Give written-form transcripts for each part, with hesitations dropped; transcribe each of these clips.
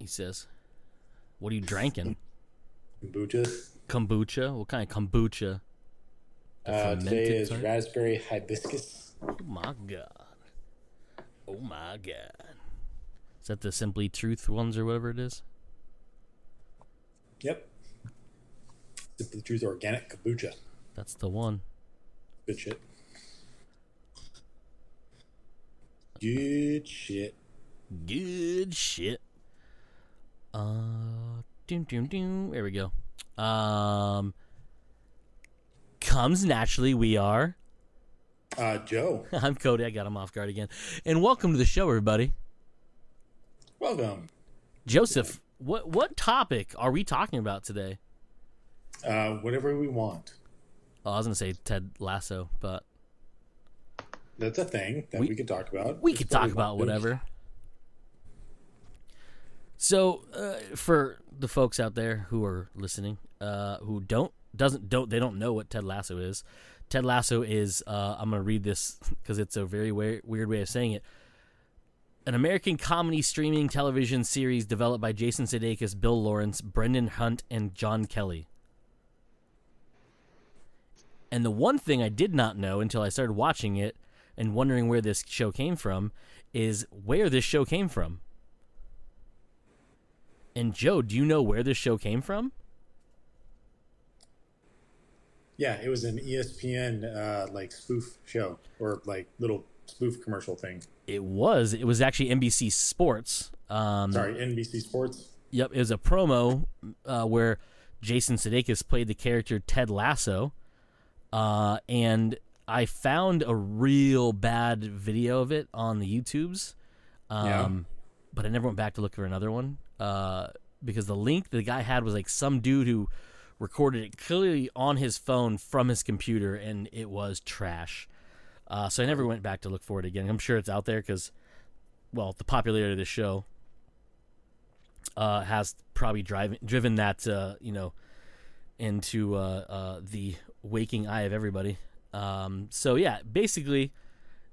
he says. What are you drinking? Kombucha. What kind of kombucha? Today is raspberry hibiscus. Oh my god. Oh my god. Is that the Simply Truth ones or whatever it is? Yep. Simply Truth organic kombucha. That's the one. Good shit. Good shit. Good shit. There we go. Comes naturally. We are. Joe. I'm Cody. I got him off guard again. And welcome to the show, everybody. Welcome. Joseph, what topic are we talking about today? Whatever we want. Oh, I was going to say Ted Lasso, but that's a thing that we could talk about. We could talk about whatever. So, for the folks out there who are listening, who don't know what Ted Lasso is. Ted Lasso is, I'm going to read this because it's a very weird way of saying it. An American comedy streaming television series developed by Jason Sudeikis, Bill Lawrence, Brendan Hunt, and John Kelly. And the one thing I did not know until I started watching it and wondering where this show came from is where this show came from. And Joe, do you know where this show came from? Yeah, it was an ESPN like spoof show or like little spoof commercial thing. It was actually NBC Sports. Sorry, NBC Sports. Yep, it was a promo where Jason Sudeikis played the character Ted Lasso, and I found a real bad video of it on the YouTubes, but I never went back to look for another one because the link the guy had was like some dude who recorded it clearly on his phone from his computer, and it was trash. So I never went back to look for it again. I'm sure it's out there because, well, the popularity of the show has probably driven that, into the waking eye of everybody. So, yeah, basically,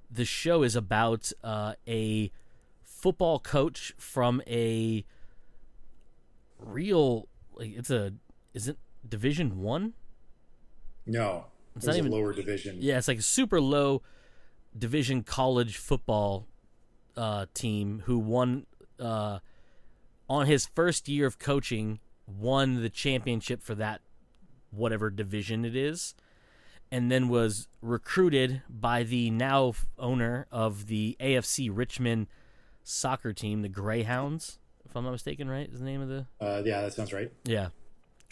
the show is about a football coach from a real, is it Division I? No. It's not even a lower division. Yeah, it's like a super low division college football team who won on his first year of coaching, won the championship for that whatever division it is, and then was recruited by the now owner of the AFC Richmond soccer team, the Greyhounds, if I'm not mistaken, right? Is the name of the... Yeah, that sounds right. Yeah.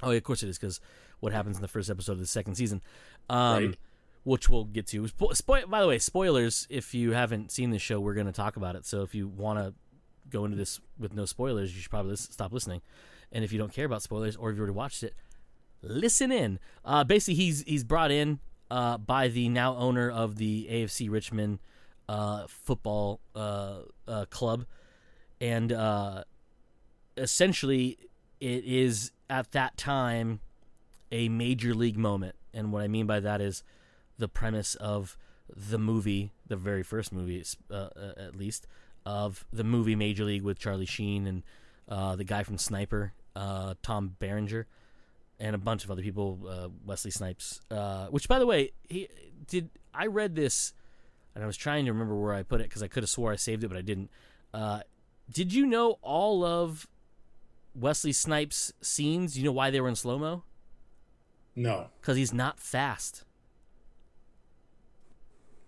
Oh, yeah, of course it is, because what happens in the first episode of the second season. Right. Which we'll get to. By the way, spoilers, if you haven't seen this show, we're going to talk about it. So if you want to go into this with no spoilers, you should probably stop listening. And if you don't care about spoilers, or if you already watched it, listen in. Basically, he's brought in by the now owner of the AFC Richmond football club. And essentially, it is, at that time, a major league moment. And what I mean by that is the premise of the movie, the very first movie, at least, of the movie Major League with Charlie Sheen and the guy from Sniper, Tom Berenger, and a bunch of other people, Wesley Snipes. Which, by the way, I read this, and I was trying to remember where I put it because I could have swore I saved it, but I didn't. Did you know all of Wesley Snipes' scenes? Do you know why they were in slow-mo? No. Because he's not fast.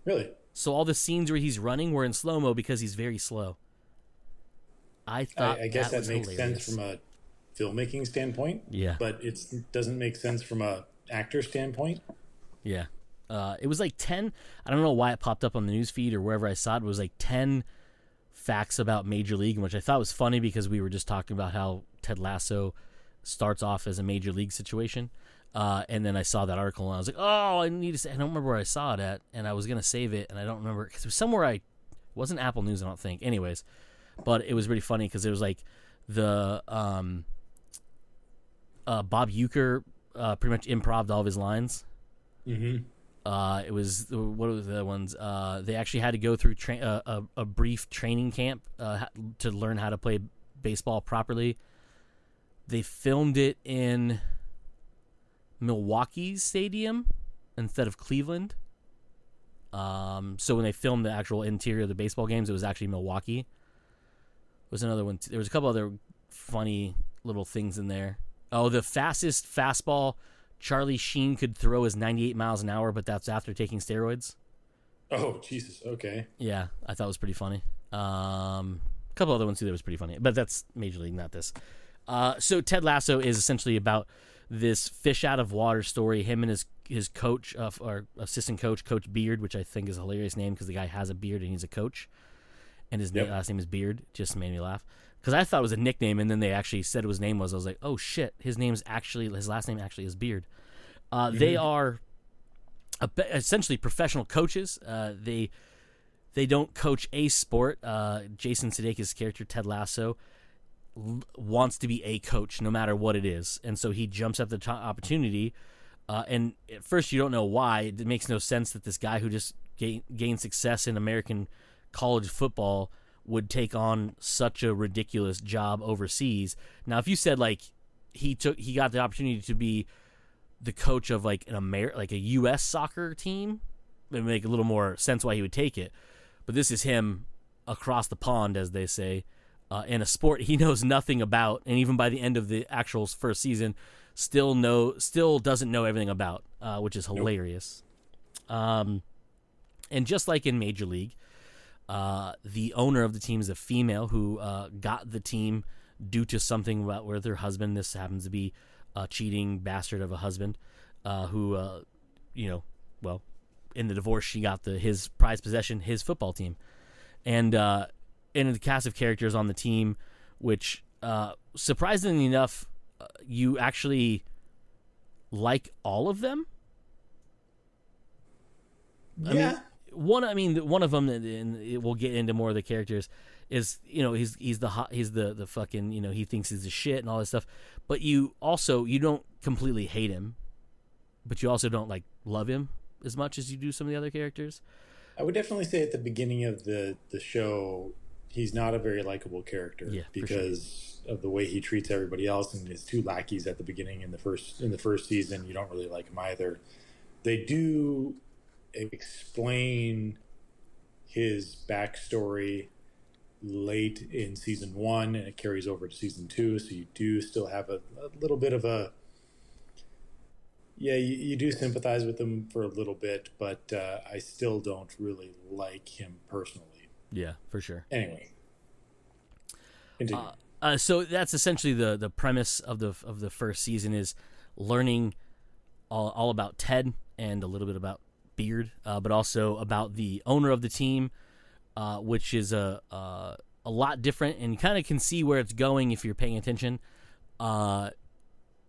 Really? So all the scenes where he's running were in slow-mo because he's very slow. I guess that makes sense from a filmmaking standpoint. Yeah. But it doesn't make sense from a actor standpoint. Yeah. It was like 10. I don't know why it popped up on the news feed or wherever I saw it. It was like 10 facts about Major League, which I thought was funny because we were just talking about how Ted Lasso starts off as a Major League situation. And then I saw that article and I was like, oh, I need to say, I don't remember where I saw it at, and I was going to save it, and I don't remember, because it was somewhere it wasn't Apple News, I don't think. Anyways, but it was really funny because it was like the Bob Uecker pretty much improv'd all of his lines. Mm-hmm. It was, what were the ones? They actually had to go through a brief training camp to learn how to play baseball properly. They filmed it in Milwaukee's stadium instead of Cleveland. So when they filmed the actual interior of the baseball games, it was actually Milwaukee. Was another one. There was a couple other funny little things in there. Oh, the fastest fastball Charlie Sheen could throw is 98 miles an hour, but that's after taking steroids. Oh, Jesus. Okay. Yeah, I thought it was pretty funny. A couple other ones too that was pretty funny, but that's Major League, not this. So Ted Lasso is essentially about this fish out of water story. Him and his coach, or assistant coach, Coach Beard, which I think is a hilarious name because the guy has a beard and he's a coach, and his last name is Beard. Just made me laugh because I thought it was a nickname, and then they actually said what his name was. I was like, oh shit, his last name actually is Beard. They are essentially professional coaches. They don't coach a sport. Jason Sudeikis' character, Ted Lasso, wants to be a coach no matter what it is. And so he jumps at the opportunity. And at first you don't know why. It makes no sense that this guy who just gained success in American college football would take on such a ridiculous job overseas. Now, if you said like he got the opportunity to be the coach of like like a U.S. soccer team, it would make a little more sense why he would take it. But this is him across the pond, as they say, in a sport he knows nothing about, and even by the end of the actual first season, still doesn't know everything about, which is hilarious. Nope. And just like in Major League, the owner of the team is a female who got the team due to something about where their husband. This happens to be a cheating bastard of a husband, who, in the divorce, she got his prized possession, his football team, and the cast of characters on the team, which surprisingly enough, you actually like all of them. Yeah. One of them, and we'll get into more of the characters, is he's the fucking he thinks he's the shit and all this stuff, but you don't completely hate him, but you also don't like love him as much as you do some of the other characters. I would definitely say at the beginning of the show, he's not a very likable character because of the way he treats everybody else, and his two lackeys at the beginning in the first season, you don't really like him either. They do explain his backstory late in season 1, and it carries over to season 2, so you do still have a little bit of a you do sympathize with him for a little bit, but I still don't really like him personally. Yeah, for sure. Anyway, continue. So that's essentially the premise of the first season, is learning all about Ted and a little bit about Beard, but also about the owner of the team, which is a lot different, and you kind of can see where it's going if you're paying attention.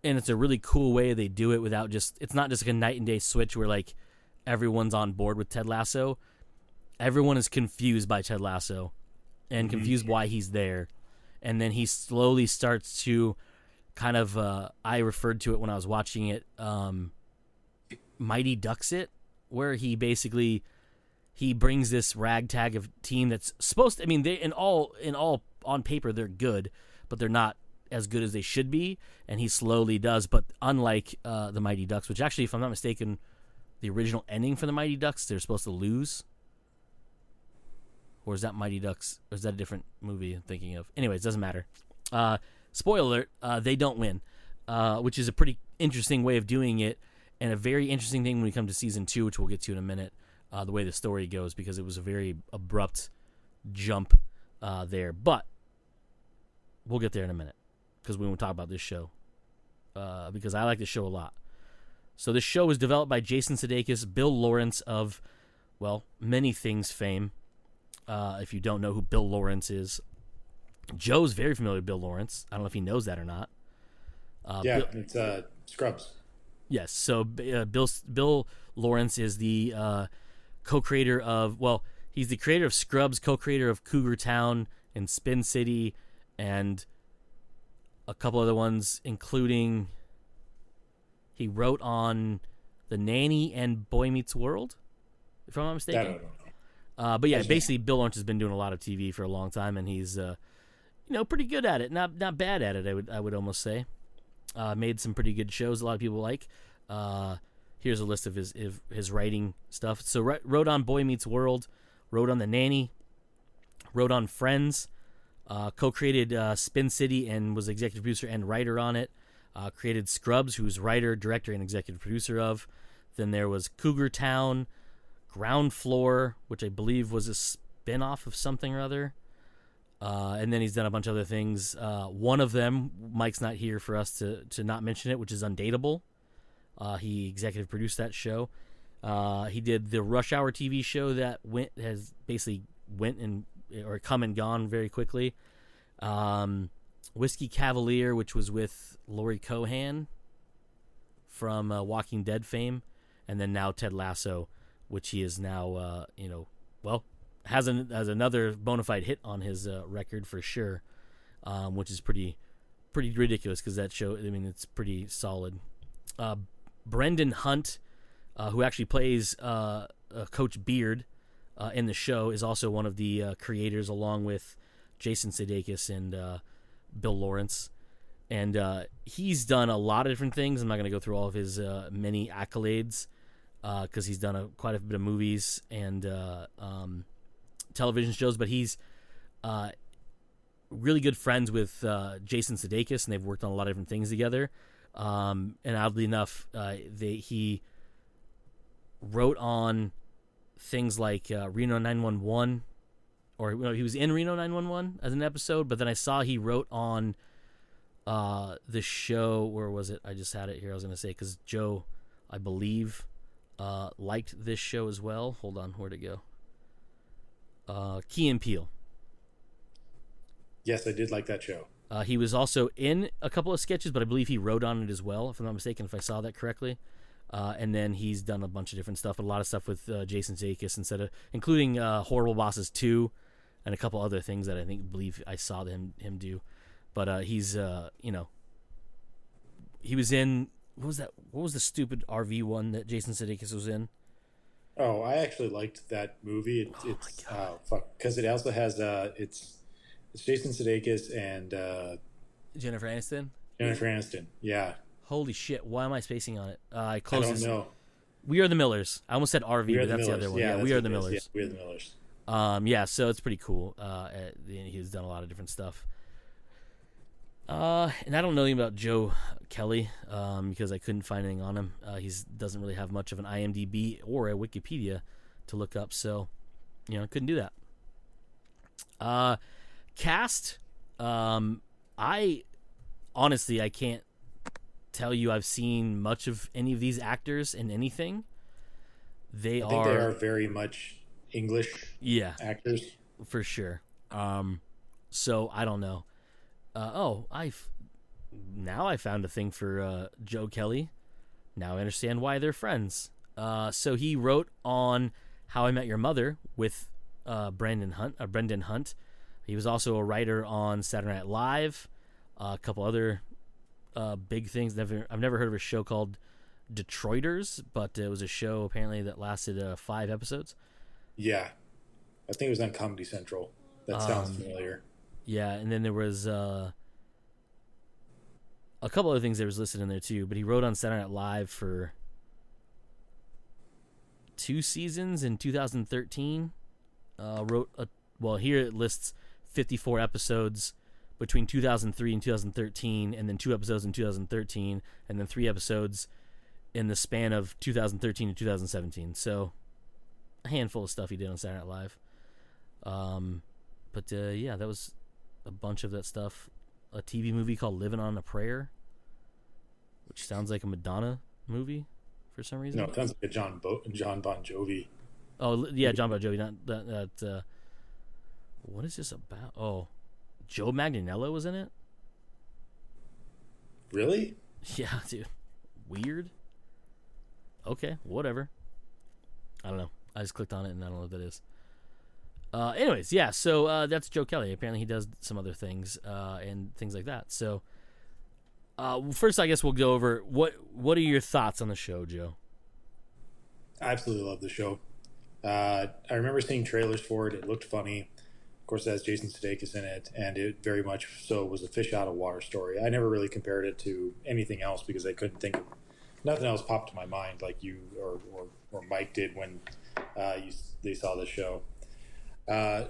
And it's a really cool way they do it without it's not just like a night and day switch where like everyone's on board with Ted Lasso. Everyone is confused by Ted Lasso and confused why he's there. And then he slowly starts to kind of, I referred to it when I was watching it, Mighty Ducks it, where he basically, he brings this ragtag of team that's supposed to, they in all on paper they're good, but they're not as good as they should be, and he slowly does. But unlike the Mighty Ducks, which actually, if I'm not mistaken, the original ending for the Mighty Ducks, they're supposed to lose. Or is that Mighty Ducks? Or is that a different movie I'm thinking of? Anyways, doesn't matter. Spoiler alert, they don't win, which is a pretty interesting way of doing it, and a very interesting thing when we come to season 2, which we'll get to in a minute, the way the story goes, because it was a very abrupt jump there. But we'll get there in a minute, because we won't talk about this show, because I like this show a lot. So this show was developed by Jason Sudeikis, Bill Lawrence of, many things fame. If you don't know who Bill Lawrence is, Joe's very familiar with Bill Lawrence. I don't know if he knows that or not. It's Scrubs. Yes, so Bill Lawrence is the co-creator of, he's the creator of Scrubs, co-creator of Cougar Town and Spin City, and a couple other ones, including he wrote on The Nanny and Boy Meets World, if I'm not mistaken. That I don't know. But yeah, basically Bill Lawrence has been doing a lot of TV for a long time, and he's pretty good at it. Not bad at it. I would almost say. Made some pretty good shows. A lot of people like. Here's a list of his writing stuff. So wrote on Boy Meets World, wrote on The Nanny, wrote on Friends, co-created Spin City and was executive producer and writer on it. Created Scrubs, who's writer, director, and executive producer of. Then there was Cougar Town, Ground Floor, which I believe was a spin-off of something or other. And then he's done a bunch of other things. One of them, Mike's not here for us to not mention it, which is Undateable. He executive produced that show. He did the Rush Hour TV show that has basically went or come and gone very quickly. Whiskey Cavalier, which was with Laurie Cohan from Walking Dead fame, and then now Ted Lasso, which he is now, has another bona fide hit on his record for sure, which is pretty ridiculous because that show, I mean, it's pretty solid. Brendan Hunt, who actually plays Coach Beard in the show, is also one of the creators, along with Jason Sudeikis and Bill Lawrence. And he's done a lot of different things. I'm not going to go through all of his many accolades because he's done quite a bit of movies and television shows, but he's really good friends with Jason Sudeikis, and they've worked on a lot of different things together. And oddly enough, he wrote on things like Reno 911, or he was in Reno 911 as an episode, but then I saw he wrote on the show, where was it? I just had it here. I was going to say, because Joe, I believe, liked this show as well. Hold on, where'd it go? Key and Peele. Yes, I did like that show. He was also in a couple of sketches, but I believe he wrote on it as well, if I'm not mistaken, if I saw that correctly. And then he's done a bunch of different stuff, a lot of stuff with Jason Sudeikis, including Horrible Bosses 2 and a couple other things that I believe I saw him do. But he's, he was in, what was that? What was the stupid RV one that Jason Sudeikis was in? Oh, I actually liked that movie. Because it also has it's Jason Sudeikis and Jennifer Aniston. Jennifer Aniston, yeah. Holy shit! Why am I spacing on it? I don't know. We Are the Millers. I almost said RV, but that's the other one. Yeah, We Are the Millers. Yeah, We Are the Millers. Yeah, so it's pretty cool. He's done a lot of different stuff. And I don't know anything about Joe Kelly because I couldn't find anything on him. He doesn't really have much of an IMDb or a Wikipedia to look up, so couldn't do that. Cast, I can't tell you I've seen much of any of these actors in anything. I think they are very much English actors. For sure. So I don't know. I found a thing for Joe Kelly. Now I understand why they're friends. So he wrote on How I Met Your Mother with Brendan Hunt. He was also a writer on Saturday Night Live, a couple other big things. I've never heard of a show called Detroiters, but it was a show apparently that lasted 5 episodes. Yeah, I think it was on Comedy Central. That sounds familiar. Yeah, and then there was a couple other things that was listed in there too. But he wrote on Saturday Night Live for 2 seasons in 2013. Here it lists 54 episodes between 2003 and 2013, and then 2 episodes in 2013, and then 3 episodes in the span of 2013 to 2017. So a handful of stuff he did on Saturday Night Live. That was a bunch of that stuff. A TV movie called Living on a Prayer, which sounds like a Madonna movie for some reason. No, it sounds like a John Bon Jovi. Oh, yeah, John Bon Jovi. Not that. What is this about? Oh, Joe Manganiello was in it? Really? Yeah, dude. Weird. Okay, whatever. I don't know. I just clicked on it and I don't know what that is. Anyways, yeah, so that's Joe Kelly. Apparently he does some other things and things like that. So first, I guess we'll go over what are your thoughts on the show, Joe? I absolutely love the show. I remember seeing trailers for it. It looked funny. Of course, it has Jason Sudeikis in it, and it very much so was a fish out of water story. I never really compared it to anything else because I couldn't think of nothing else popped to my mind like you or Mike did when they saw the show. I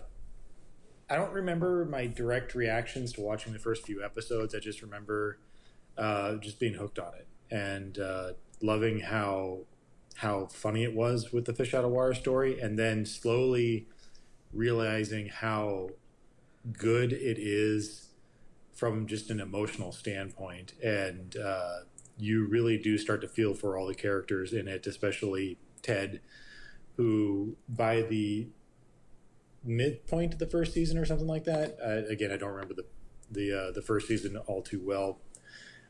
don't remember my direct reactions to watching the first few episodes. I just remember just being hooked on it and loving how funny it was with the fish out of water story, and then slowly realizing how good it is from just an emotional standpoint. And you really do start to feel for all the characters in it, especially Ted, who by the midpoint of the first season or something like that, again, I don't remember the first season all too well.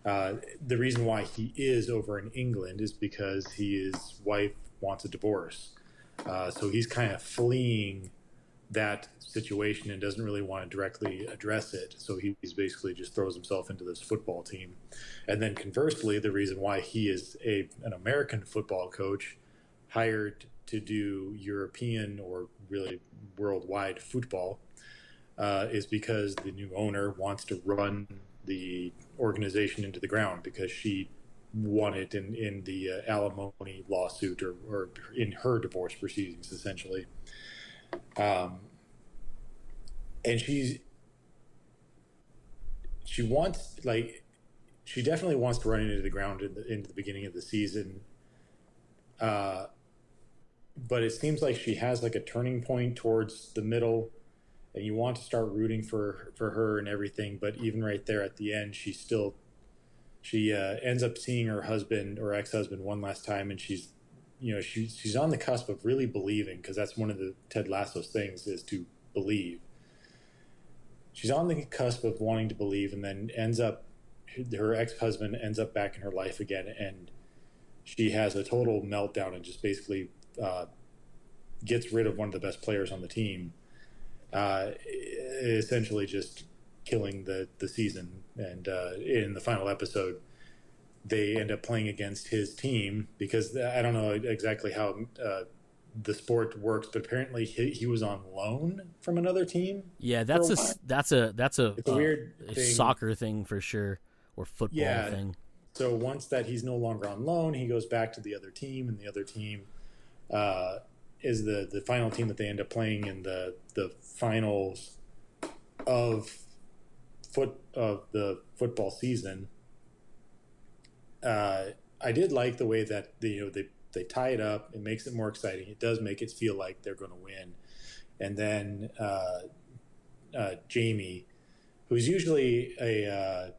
The reason why he is over in England is because his wife wants a divorce. So he's kind of fleeing that situation and doesn't really want to directly address it. So he's basically just throws himself into this football team. And then conversely, the reason why he is an American football coach hired to do European or really worldwide football is because the new owner wants to run the organization into the ground because she won it in the alimony lawsuit or in her divorce proceedings, essentially. And she wants, like, she definitely wants to run it into the ground into the beginning of the season. But it seems like she has like a turning point towards the middle, and you want to start rooting for her and everything. But even right there at the end, she ends up seeing her husband or ex-husband one last time, and she's on the cusp of really believing, because that's one of the Ted Lasso's things, is to believe. She's on the cusp of wanting to believe, and then her ex-husband ends up back in her life again, and she has a total meltdown and just basically gets rid of one of the best players on the team, essentially just killing the season. And in the final episode, they end up playing against his team, because I don't know exactly how the sport works, but apparently he was on loan from another team. Yeah, that's a weird soccer thing for sure, or football thing. So once that he's no longer on loan, he goes back to the other team, and the other team is the final team that they end up playing in the finals of the football season. I did like the way that they tie it up. It makes it more exciting. It does make it feel like they're going to win. And then Jamie, who's usually a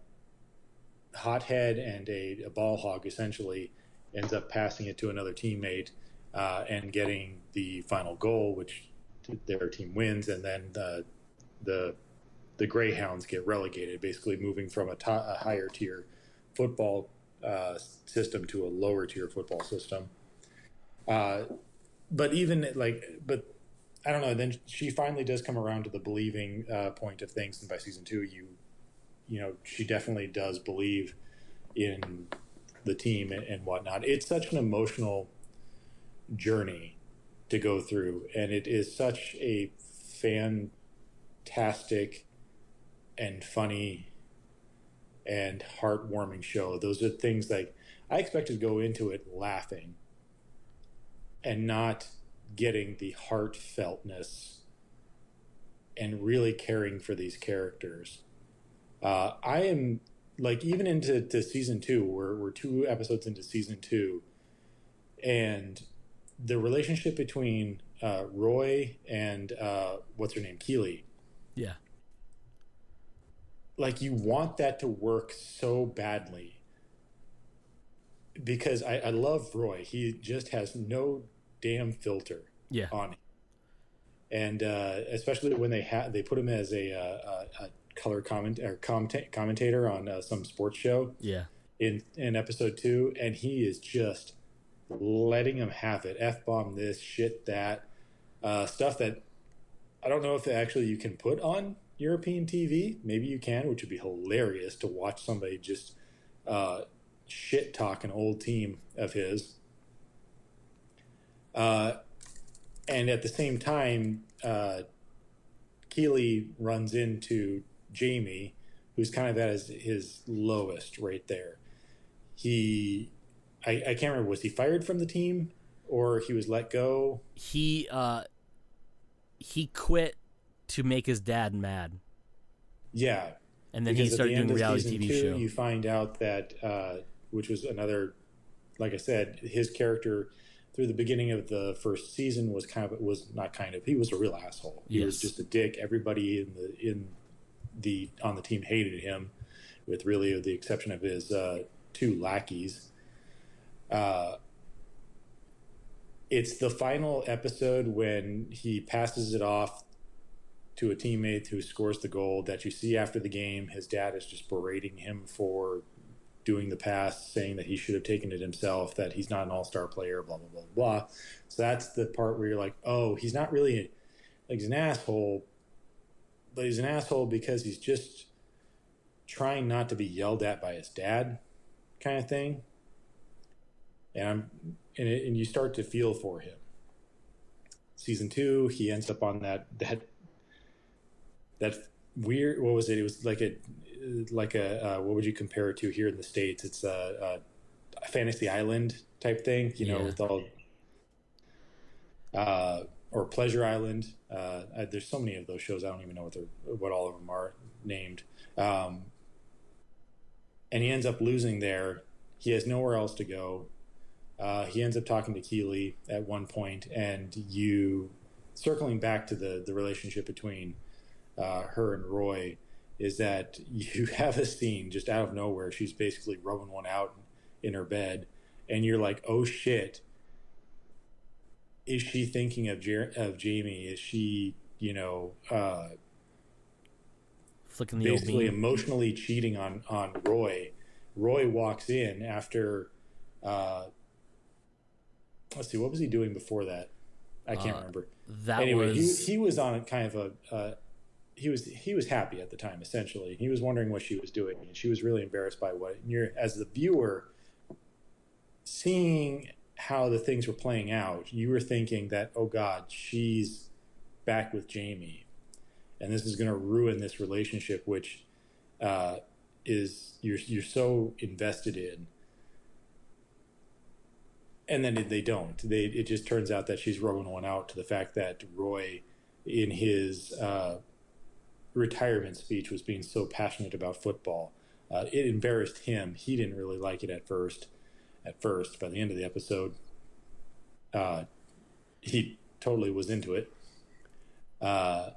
hothead and a ball hog, essentially ends up passing it to another teammate and getting the final goal, which their team wins. And then the Greyhounds get relegated, basically moving from a higher tier football system to a lower tier football system. But I don't know. Then she finally does come around to the believing point of things, and by season 2, she definitely does believe in the team and whatnot. It's such an emotional journey to go through, and it is such a fantastic and funny and heartwarming show. Those are things like I expected to go into it laughing and not getting the heartfeltness and really caring for these characters. I am even into season 2, we're 2 episodes into season 2, and the relationship between Roy and what's her name, Keely. Yeah. You want that to work so badly, because I love Roy. He just has no damn filter on him. And especially when they put him as a color commentator on some sports show in episode 2, and he is just letting him have it. F-bomb this, shit that, stuff that I don't know if actually you can put on European TV. Maybe you can, which would be hilarious to watch somebody just shit talk an old team of his. And at the same time, Keeley runs into Jamie, who's kind of at his lowest right there. I can't remember, was he fired from the team or he was let go? He quit to make his dad mad. Yeah. And then he started doing a reality TV show. You find out that, which was another, like I said, his character through the beginning of the first season was he was a real asshole. He was just a dick. Everybody on the team hated him, with really the exception of his two lackeys. It's the final episode when he passes it off to a teammate who scores the goal that you see after the game. His dad is just berating him for doing the pass, saying that he should have taken it himself, that he's not an all-star player, blah, blah, blah, blah. So that's the part where you're like, oh, he's not really he's an asshole, but he's an asshole because he's just trying not to be yelled at by his dad, kind of thing. And you start to feel for him. Season 2, he ends up on that weird, what was it? It was like a what would you compare it to here in the States? It's a Fantasy Island type thing, with all or Pleasure Island. There's so many of those shows, I don't even know what all of them are named. And he ends up losing there. He has nowhere else to go. He ends up talking to Keeley at one point, and circling back to the relationship between her and Roy, is that you have a scene just out of nowhere. She's basically rubbing one out in her bed, and you're like, oh shit, is she thinking of Jamie? Is she, flicking the basically old beam, emotionally cheating on Roy? Roy walks in after, let's see, what was he doing before that? I can't remember. He was on kind of he was happy at the time, essentially. He was wondering what she was doing, and she was really embarrassed by what. And you're, as the viewer, seeing how the things were playing out, you were thinking that, oh God, she's back with Jamie, and this is going to ruin this relationship, which is you're so invested in. And then they don't. It just turns out that she's rubbing one out to the fact that Roy, in his retirement speech, was being so passionate about football. It embarrassed him. He didn't really like it at first. By the end of the episode, he totally was into it. But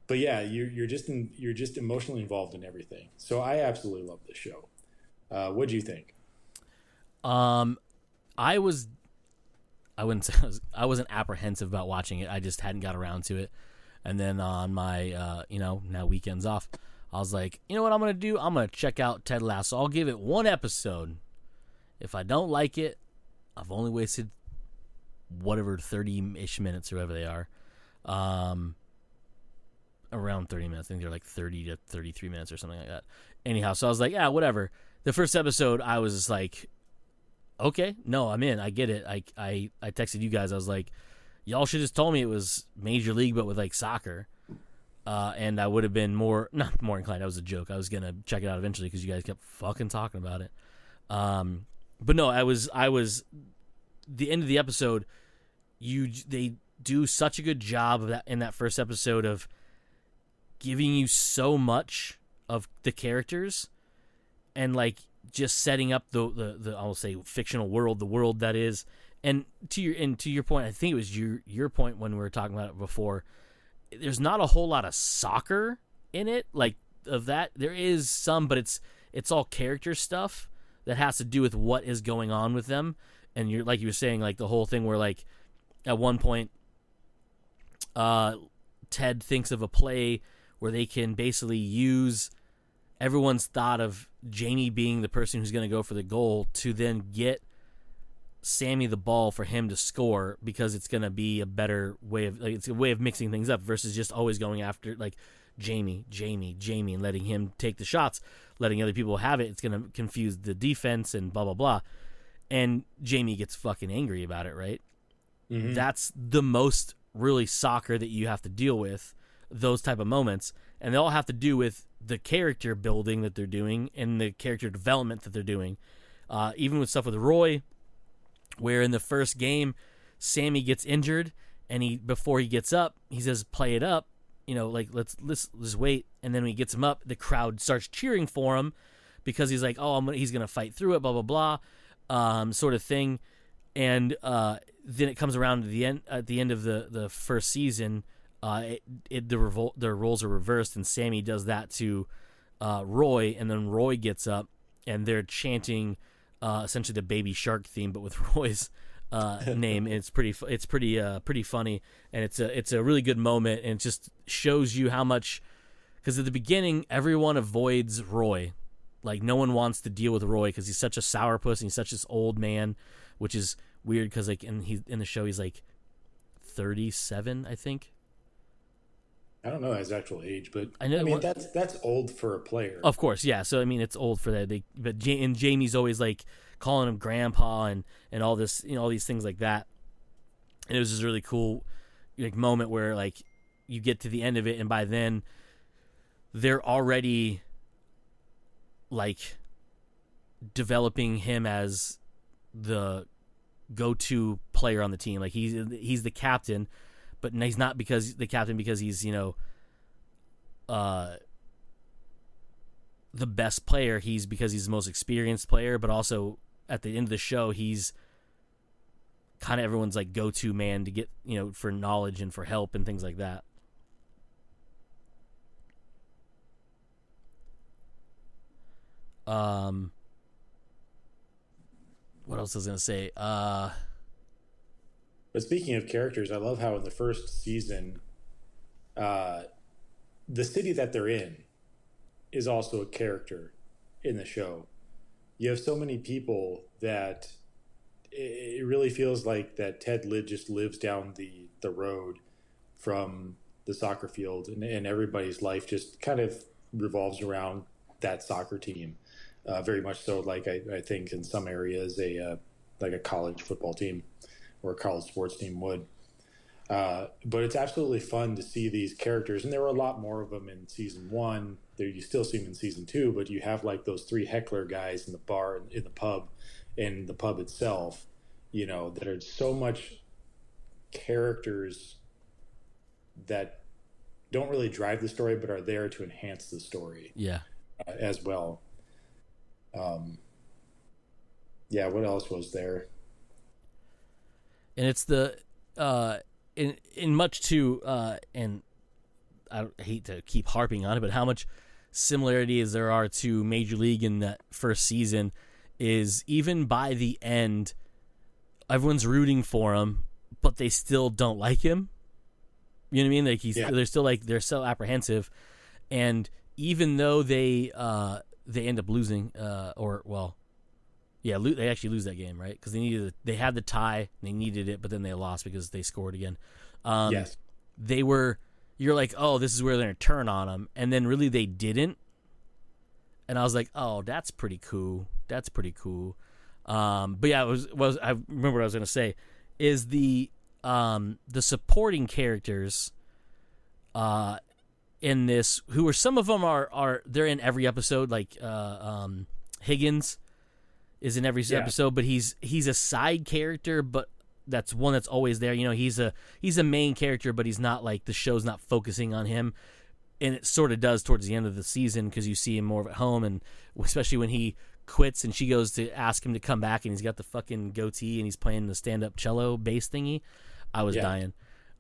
yeah, you're just emotionally involved in everything. So I absolutely love this show. What do you think? I wasn't apprehensive about watching it. I just hadn't got around to it. And then on my, now weekends off, I was like, you know what I'm going to do? I'm going to check out Ted Lasso. I'll give it one episode. If I don't like it, I've only wasted whatever 30-ish minutes or whatever they are. Around 30 minutes. I think they're like 30 to 33 minutes or something like that. Anyhow, so I was like, yeah, whatever. The first episode, I was just like, okay, no, I'm in. I get it. I texted you guys. I was like, y'all should have told me it was Major League, but with like soccer. And I would have been not more inclined. That was a joke. I was going to check it out eventually because you guys kept fucking talking about it. But no, I was the end of the episode. They do such a good job of that in that first episode of giving you so much of the characters and like just setting up the I'll say fictional world, the world that is. And to your point, I think it was your point when we were talking about it before. There's not a whole lot of soccer in it, like of that. There is some, but it's all character stuff that has to do with what is going on with them. And you're like you were saying, like the whole thing where like at one point, Ted thinks of a play where they can basically use everyone's thought of Jamie being the person who's going to go for the goal to then get Sammy the ball for him to score, because it's going to be a better way of, like, it's a way of mixing things up versus just always going after like Jamie, and letting him take the shots, letting other people have it. It's going to confuse the defense and blah, blah, blah. And Jamie gets fucking angry about it, right? Mm-hmm. That's the most really soccer that you have to deal with those type of moments, and they all have to do with the character building that they're doing and the character development that they're doing. Even with stuff with Roy, where in the first game, Sammy gets injured, and before he gets up, he says, "Play it up," like let's wait. And then when he gets him up, the crowd starts cheering for him because he's like, "Oh, he's gonna fight through it," blah blah blah, sort of thing. And then it comes around to the end. At the end of the first season, the roles are reversed, and Sammy does that to Roy, and then Roy gets up, and they're chanting essentially the Baby Shark theme, but with Roy's name. And it's pretty funny, and it's a really good moment, and it just shows you how much. Because at the beginning, everyone avoids Roy. Like, no one wants to deal with Roy because he's such a sourpuss and he's such this old man, which is weird because like in the show he's like 37, I think. I don't know his actual age, but I mean that's old for a player. Of course, yeah. So I mean, it's old for that. But Jamie's always like calling him grandpa and all this, all these things like that. And it was just really cool, like moment where like you get to the end of it, and by then they're already like developing him as the go-to player on the team. Like he's the captain, but he's not because the captain because he's the best player. He's because he's the most experienced player, but also at the end of the show he's kind of everyone's like go-to man to get for knowledge and for help and things like that. What else was I gonna say? But speaking of characters, I love how in the first season, the city that they're in is also a character in the show. You have so many people that it really feels like that Ted just lives down the road from the soccer field, and everybody's life just kind of revolves around that soccer team. Very much so, like I think in some areas like a college football team or a college sports team would. But it's absolutely fun to see these characters, and there were a lot more of them in season 1. There you still see them in season 2, but you have like those 3 heckler guys in the bar, in the pub itself, that are so much characters that don't really drive the story, but are there to enhance the story. Yeah, as well. Yeah, what else was there? And it's the in much to and I hate to keep harping on it, but how much similarities there are to Major League in that first season is even by the end, everyone's rooting for him, but they still don't like him. You know what I mean? Like they're still like they're so apprehensive, and even though they end up losing, they actually lose that game, right? Because they had the tie, they needed it, but then they lost because they scored again. Yes, you're like, oh, this is where they're gonna turn on them, and then really they didn't. And I was like, oh, that's pretty cool. But yeah, it was I remember what I was gonna say is the supporting characters in this, who are some of them are they're in every episode, like Higgins is in every episode, but he's a side character, but that's one that's always there. He's a main character, but he's not like the show's not focusing on him, and it sort of does towards the end of the season because you see him more at home, and especially when he quits and she goes to ask him to come back and he's got the fucking goatee and he's playing the stand-up cello bass thingy. I was dying.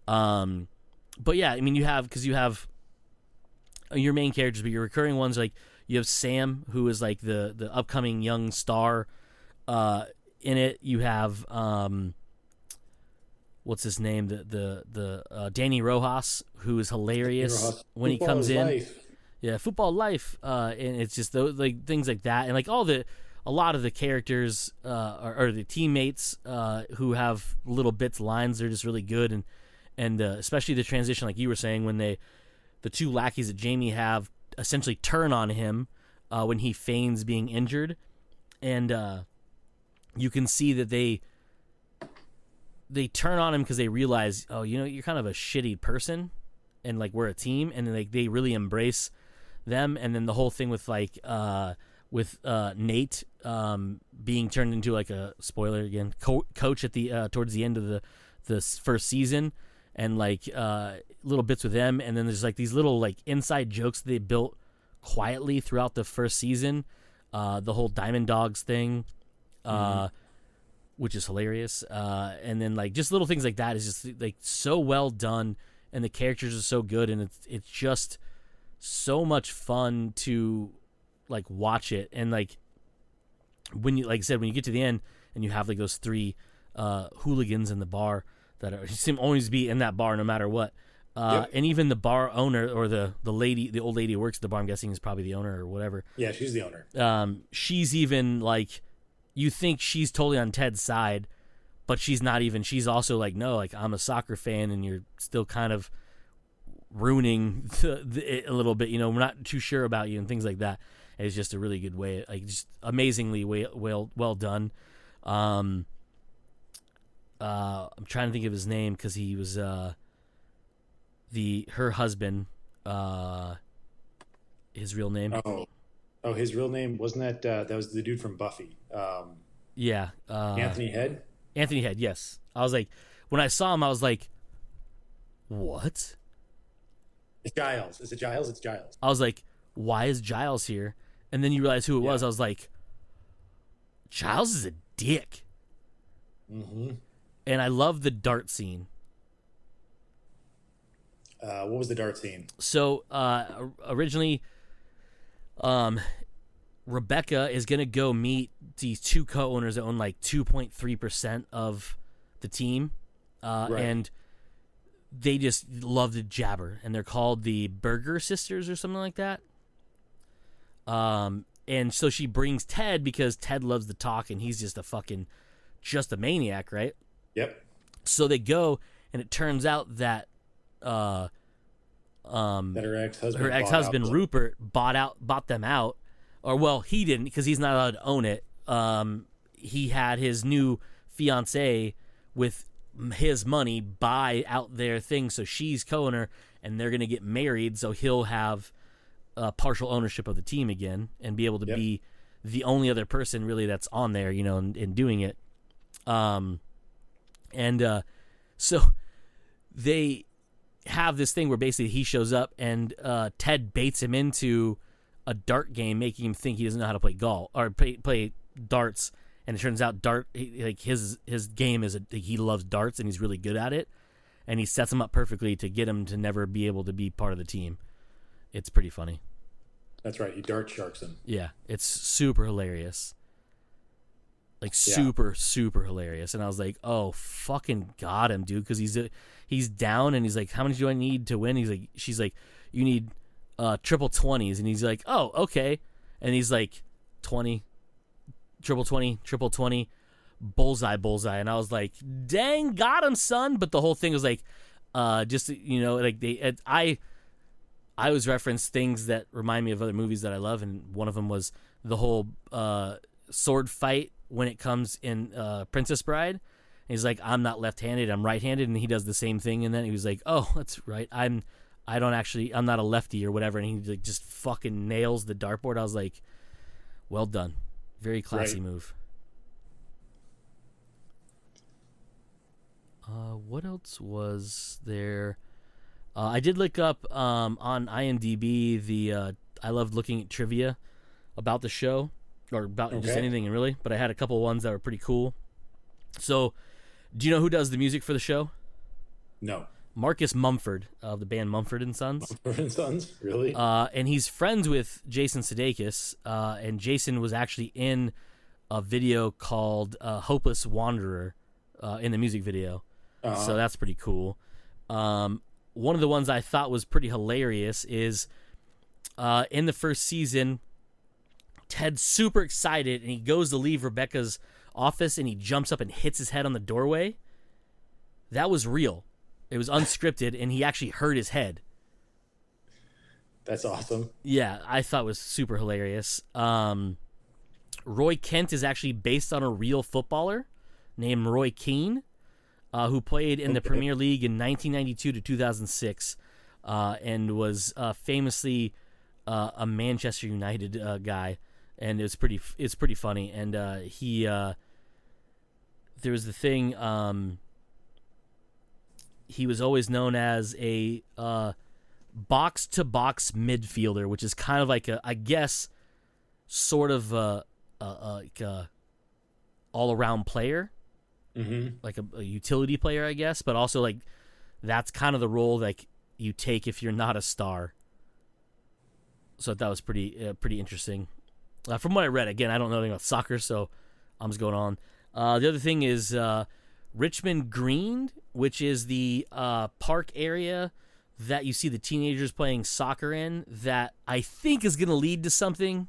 But yeah, I mean, you have your main characters, but your recurring ones, like you have Sam, who is like the upcoming young star in it. You have what's his name, the Danny Rojas, who is hilarious when he comes in. Life. Yeah, football life, and it's just those like things like that, and like a lot of the characters or the teammates who have little bits, lines. They're just really good, and especially the transition, like you were saying, when the 2 lackeys that Jamie have essentially turn on him when he feigns being injured, and you can see that they turn on him because they realize, oh, you're kind of a shitty person, and like we're a team, and then like they really embrace them. And then the whole thing with like Nate being turned into like a spoiler again coach at the towards the end of the first season, and like little bits with them, and then there's like these little like inside jokes they built quietly throughout the first season, the whole Diamond Dogs thing, which is hilarious, and then like just little things like that is just like so well done, and the characters are so good, and it's just so much fun to like watch it. And like when you, like I said, when you get to the end and you have like those three hooligans in the bar that seem always be in that bar no matter what, and even the bar owner or the lady, the old lady who works at the bar, I'm guessing is probably the owner or whatever. Yeah, she's the owner. She's even like, you think she's totally on Ted's side, but she's not even. She's also like, no, like I'm a soccer fan, and you're still kind of ruining it a little bit. You know, we're not too sure about you and things like that. It's just a really good way, like just amazingly well done. I'm trying to think of his name because he was her husband. His real name. Oh, his real name wasn't that was the dude from Buffy. Yeah. Anthony Head. Anthony Head. Yes. I was like, when I saw him, I was like, what? It's Giles. Is it Giles? It's Giles. I was like, why is Giles here? And then you realize who it was. I was like, Giles is a dick. Mm-hmm. And I love the dart scene. What was the dart scene? So originally, Rebecca is going to go meet these two co-owners that own like 2.3% of the team. Right. And they just love to jabber. And they're called the Burger Sisters or something like that. And so she brings Ted because Ted loves to talk and he's just a maniac, right? Yep. So they go, and it turns out that that her ex-husband Rupert bought them out, or well, he didn't because he's not allowed to own it. He had his new fiancée with his money buy out their thing, so she's co-owner, and they're gonna get married, so he'll have partial ownership of the team again and be able to be the only other person really that's on there, you know, and doing it. So they have this thing where basically he shows up and Ted baits him into a dart game, making him think he doesn't know how to play golf or play darts. And it turns out his game is he loves darts and he's really good at it. And he sets him up perfectly to get him to never be able to be part of the team. It's pretty funny. That's right. He dart sharks him. Yeah, it's super hilarious. Like super, super hilarious. And I was like, oh, fucking got him, dude. Because he's down and he's like, how many do I need to win? She's like, you need triple 20s. And he's like, oh, okay. And he's like, 20, triple 20, triple 20, bullseye. And I was like, dang, got him, son. But the whole thing was like, just, you know, like I always reference things that remind me of other movies that I love. And one of them was the whole sword fight when it comes in Princess Bride. And he's like, I'm not left-handed, I'm right-handed, and he does the same thing. And then he was like, oh, that's right, I'm not a lefty or whatever. And he like just fucking nails the dartboard. I was like, well done, very classy move. What else was there? I did look up on IMDb the I loved looking at trivia about the show. Or about just anything, really. But I had a couple ones that were pretty cool. So, do you know who does the music for the show? No. Marcus Mumford of the band Mumford & Sons. Mumford & Sons? Really? And he's friends with Jason Sudeikis. And Jason was actually in a video called Hopeless Wanderer in the music video. Uh-huh. So that's pretty cool. One of the ones I thought was pretty hilarious is in the first season, Ted's super excited, and he goes to leave Rebecca's office, and he jumps up and hits his head on the doorway. That was real. It was unscripted, and he actually hurt his head. That's awesome. Yeah, I thought it was super hilarious. Roy Kent is actually based on a real footballer named Roy Keane, who played in the Premier League in 1992 to 2006. and was famously a Manchester United guy, and it's pretty funny. And he there was the thing. He was always known as a box-to-box midfielder, which is kind of like I guess, sort of like a all-around player, like a utility player, I guess. But also, like, that's kind of the role like you take if you're not a star. So that was pretty interesting. From what I read, again, I don't know anything about soccer, so I'm just going on. The other thing is Richmond Green, which is the park area that you see the teenagers playing soccer in, that I think is going to lead to something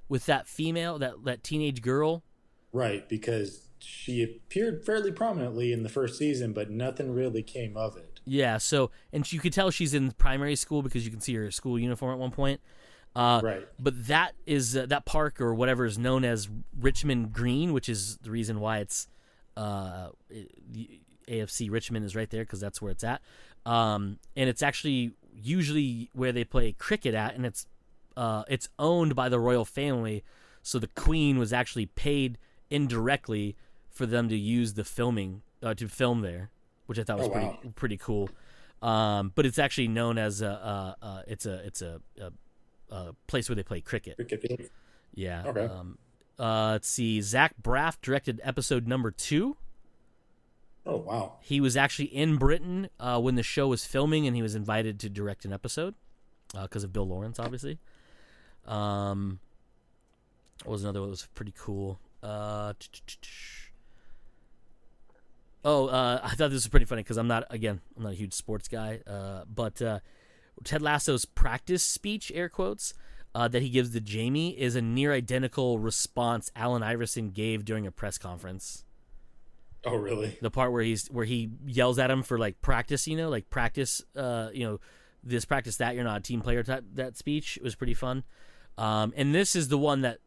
with that female, that teenage girl. Right, because she appeared fairly prominently in the first season, but nothing really came of it. Yeah, so, and you could tell she's in primary school because you can see her school uniform at one point. Right. But that is that park or whatever is known as Richmond Green, which is the reason why it's the AFC Richmond is right there, because that's where it's at. And it's actually usually where they play cricket at, and it's owned by the royal family. So the Queen was actually paid indirectly for them to use the filming to film there, which I thought was pretty cool. But it's actually known as it's a place where they play cricket. Yeah. Okay. Let's see. Zach Braff directed episode number 2. Oh, wow. He was actually in Britain when the show was filming, and he was invited to direct an episode because of Bill Lawrence, obviously. What was another one that was pretty cool? I thought this was pretty funny because I'm not a huge sports guy, but Ted Lasso's practice speech, air quotes, that he gives to Jamie is a near identical response Allen Iverson gave during a press conference. Oh, really? The part where he yells at him for like practice, like practice, this practice that, you're not a team player type. That speech was pretty fun. And this is the one that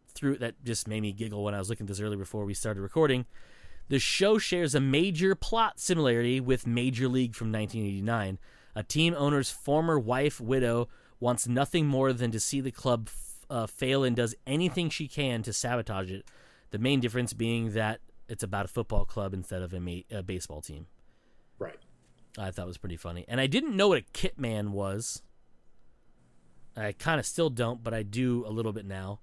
just made me giggle when I was looking at this earlier before we started recording. The show shares a major plot similarity with Major League from 1989. A team owner's former wife, widow, wants nothing more than to see the club fail and does anything she can to sabotage it. The main difference being that it's about a football club instead of a baseball team. Right. I thought it was pretty funny. And I didn't know what a kit man was. I kind of still don't, but I do a little bit now.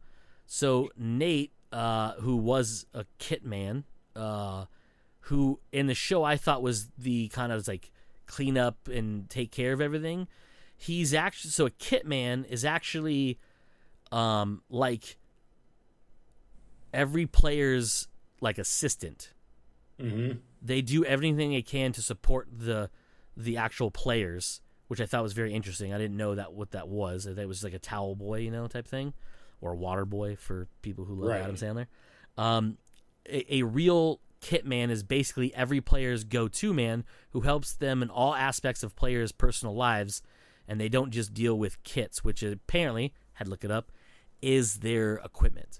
So Nate, who was a kit man, who in the show I thought was the kind of like clean up and take care of everything. He's actually, so a kit man is actually like every player's like assistant. Mm-hmm. They do everything they can to support the actual players, which I thought was very interesting. I didn't know what that was. That it was like a towel boy, type thing, or a water boy for people who love Adam Sandler. A real kit man is basically every player's go-to man who helps them in all aspects of players' personal lives, and they don't just deal with kits, which apparently, had to look it up, is their equipment.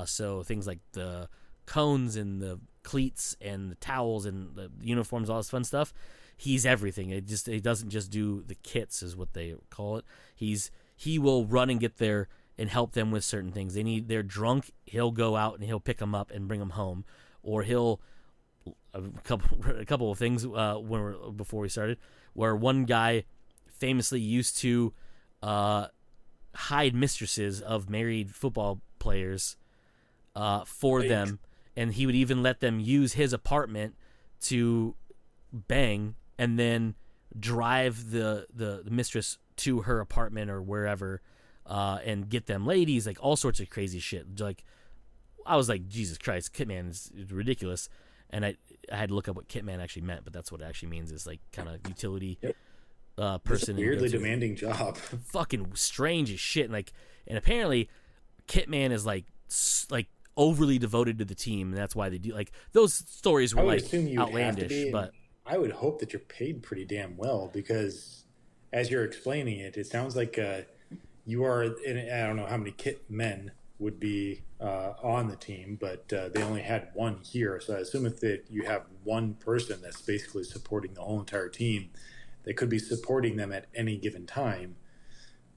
So things like the cones and the cleats and the towels and the uniforms, all this fun stuff. He's everything. He doesn't just do the kits, is what they call it. He will run and get there and help them with certain things. They're drunk. He'll go out and he'll pick them up and bring them home, or he'll a couple of things before we started, where one guy famously used to hide mistresses of married football players for them, and he would even let them use his apartment to bang and then drive the mistress to her apartment or wherever and get them ladies, like all sorts of crazy shit. Like, I was like, Jesus Christ, Kitman is ridiculous. And I had to look up what Kitman actually meant, but that's what it actually means, is like kind of utility person. It's a weirdly demanding job. Fucking strange as shit. And apparently Kitman is like overly devoted to the team, and that's why they do, like, those stories were like outlandish, but I would hope that you're paid pretty damn well, because as you're explaining it, it sounds like you are, and I don't know how many kit men would be on the team, but they only had one here. So I assume if you have one person that's basically supporting the whole entire team, that could be supporting them at any given time.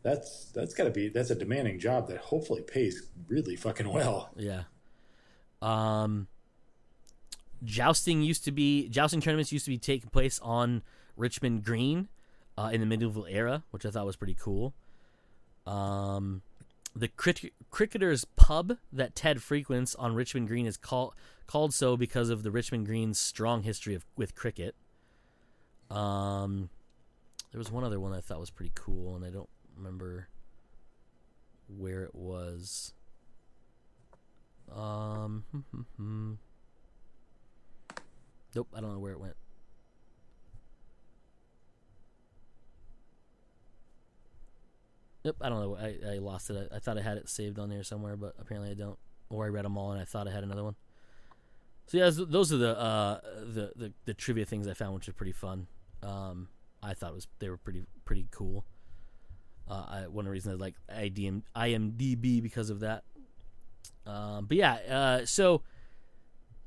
That's a demanding job that hopefully pays really fucking well. Yeah. Jousting tournaments used to be taking place on Richmond Green in the medieval era, which I thought was pretty cool. The Cricketers Pub that Ted frequents on Richmond Green is called so because of the Richmond Green's strong history with cricket. There was one other one I thought was pretty cool, and I don't remember where it was. Nope, I don't know where it went. Nope, I don't know. I lost it. I thought I had it saved on there somewhere, but apparently I don't. Or I read them all and I thought I had another one. So yeah, those are the trivia things I found, which are pretty fun. I thought they were pretty cool. One of the reasons I like IMDb because of that. But yeah, so